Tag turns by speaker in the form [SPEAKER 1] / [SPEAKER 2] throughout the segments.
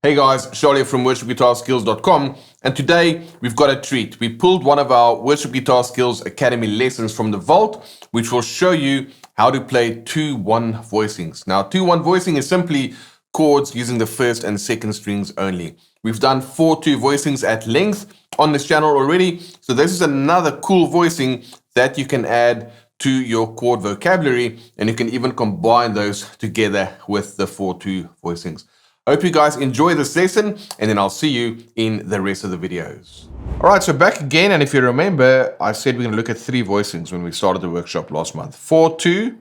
[SPEAKER 1] Hey guys, Charlie from worshipguitarskills.com, and today we've got a treat. We pulled one of our Worship Guitar Skills Academy lessons from the vault, which will show you how to play 2-1 voicings. Now, 2-1 voicing is simply chords using the first and second strings only. We've done 4-2 voicings at length on this channel already, so this is another cool voicing that you can add to your chord vocabulary, and you can even combine those together with the 4-2 voicings. I hope you guys enjoy this lesson, and then I'll see you in the rest of the videos. All right, so back again, and if you remember, I said we're going to look at 3 voicings when we started the workshop last month. 4-2,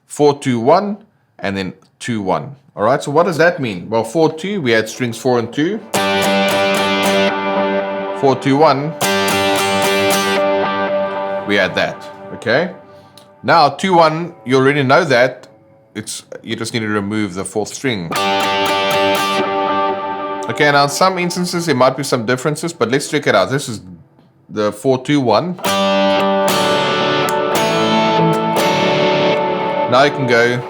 [SPEAKER 1] 4-2-1, and then 2-1. All right, so what does that mean? Well, 4-2, we had strings 4 and 2. 4-2-1, we had that, okay? Now, 2-1, you already know that. You just need to remove the 4th string. Okay, now in some instances there might be some differences, but let's check it out. This is the 4-2-1. Now you can go.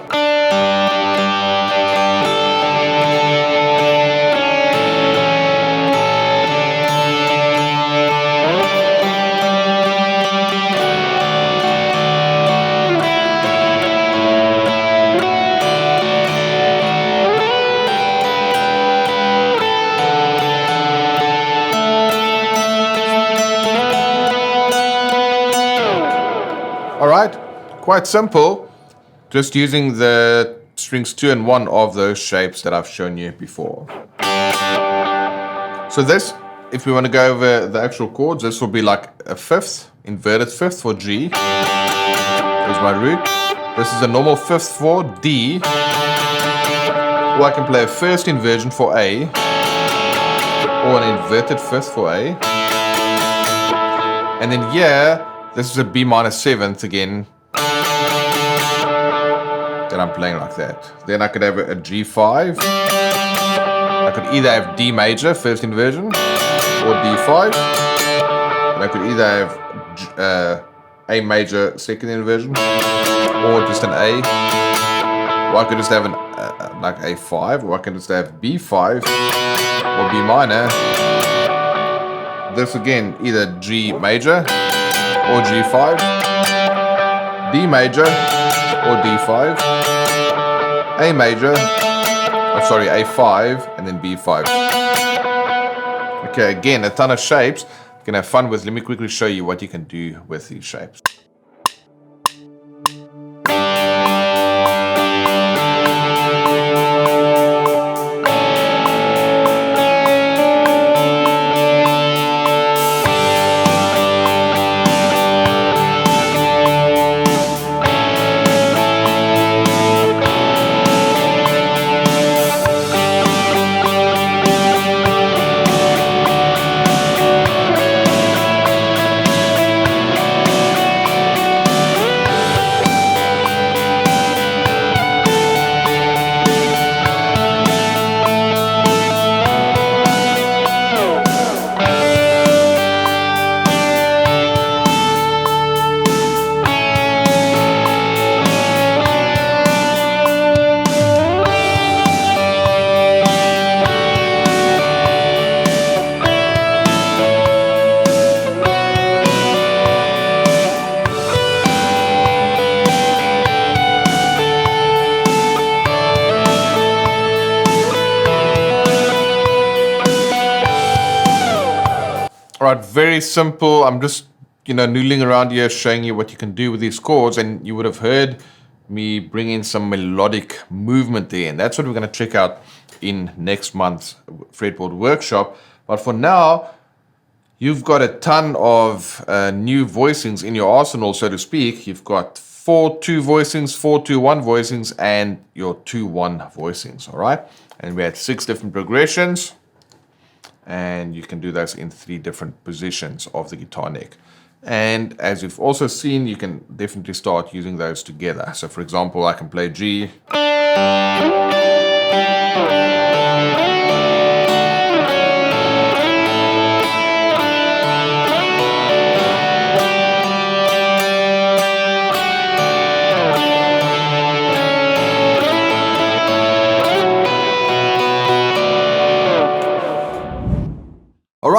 [SPEAKER 1] All right, quite simple, just using the strings 2 and 1 of those shapes that I've shown you before. So this, if we want to go over the actual chords, this will be like a 5th, inverted 5th for G. There's my root. This is a normal 5th for D. Or I can play a 1st inversion for A, or an inverted 5th for A. And then here, this is a B minor 7th again. Then I'm playing like that. Then I could have a G5. I could either have D major, 1st inversion, or D5. And I could either have A major, 2nd inversion, or just an A. Or I could just have like A5, or I can just have B5 or B minor. This again, either G major or G5, D major or D5, A major, A5, and then B5. Okay, again, a ton of shapes you can have fun with. Let me quickly show you what you can do with these shapes. All right, very simple. I'm just, noodling around here, showing you what you can do with these chords, and you would have heard me bring in some melodic movement there, and that's what we're going to check out in next month's fretboard workshop. But for now, you've got a ton of new voicings in your arsenal, so to speak. You've got 4-2 voicings, 4-2-1 voicings, and your 2-1 voicings, all right? And we had 6 different progressions. And you can do those in 3 different positions of the guitar neck. And as you've also seen, you can definitely start using those together. So for example, I can play G.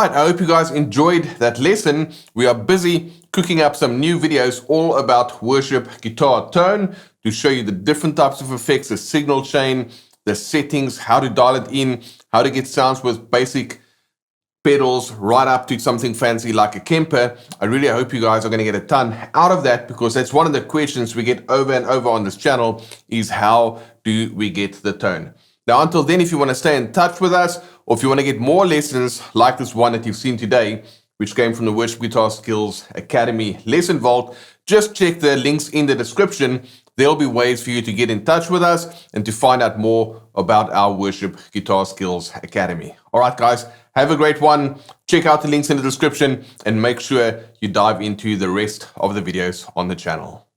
[SPEAKER 1] right, I hope you guys enjoyed that lesson. We are busy cooking up some new videos all about worship guitar tone to show you the different types of effects, the signal chain, the settings, how to dial it in, how to get sounds with basic pedals right up to something fancy like a Kemper. I really hope you guys are going to get a ton out of that, because that's one of the questions we get over and over on this channel is how do we get the tone? Now, until then, if you want to stay in touch with us, or if you want to get more lessons like this one that you've seen today, which came from the Worship Guitar Skills Academy Lesson Vault, just check the links in the description. There'll be ways for you to get in touch with us and to find out more about our Worship Guitar Skills Academy. All right, guys, have a great one. Check out the links in the description and make sure you dive into the rest of the videos on the channel.